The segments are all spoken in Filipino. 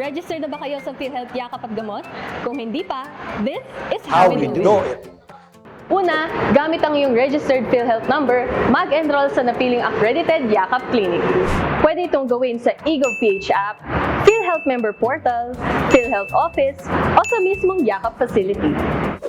Register na ba kayo sa PhilHealth Yakap at Gamot? Kung hindi pa, this is How we do it. Una, gamit ang iyong registered PhilHealth number, mag-enroll sa napiling accredited Yakap Clinic. Pwede itong gawin sa eGovPH app, PhilHealth Member Portal, PhilHealth Office, o sa mismong Yakap Facility.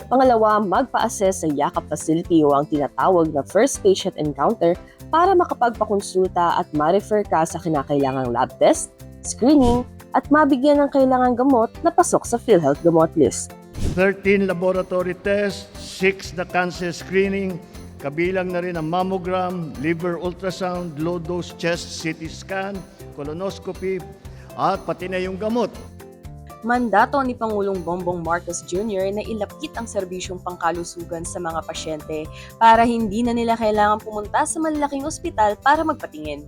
Pangalawa, magpa-assess sa Yakap Facility o ang tinatawag na First Patient Encounter para makapagpakonsulta at ma-refer ka sa kinakailangang lab test, screening, at mabigyan ng kailangang gamot na pasok sa PhilHealth Gamot List. 13 laboratory tests, 6 na cancer screening, kabilang na rin ang mammogram, liver ultrasound, low-dose chest CT scan, colonoscopy, at pati na yung gamot. Mandato ni Pangulong Bongbong Marcos Jr. na ilapit ang serbisyong pangkalusugan sa mga pasyente para hindi na nila kailangan pumunta sa malalaking ospital para magpatingin.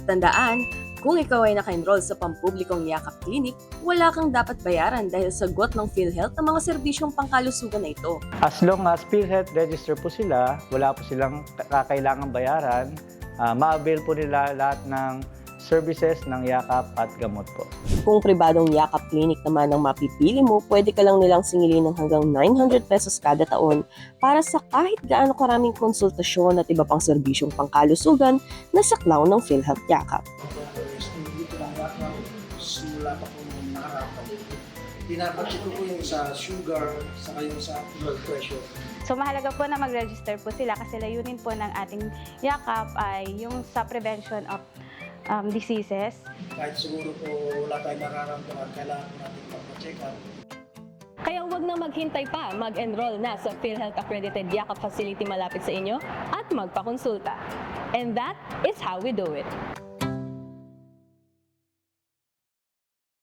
Tandaan, kung ikaw ay naka-enroll sa pampublikong Yakap Clinic, wala kang dapat bayaran dahil sagot ng PhilHealth ang mga serbisyong pangkalusugan na ito. As long as PhilHealth register po sila, wala po silang kakailangang bayaran, ma-avail po nila lahat ng services ng Yakap at Gamot po. Kung pribadong Yakap Clinic naman ang mapipili mo, pwede ka lang nilang singilin ng hanggang 900 pesos kada taon para sa kahit gaano karaming konsultasyon at iba pang serbisyong pangkalusugan na saklaw ng PhilHealth Yakap. Dito lang lahat ng simula pa po nung nakarapan. Pinapacheck ko po yung sa sugar, saka yung sa blood pressure. So mahalaga po na mag-register po sila kasi layunin po ng ating Yakap ay yung sa prevention of diseases. Kahit siguro po wala tayong nararamdaman, kailangan po natin magpa-check up. Kaya huwag na maghintay pa, mag-enroll na sa PhilHealth Accredited Yakap Facility malapit sa inyo at magpakonsulta. And that is how we do it.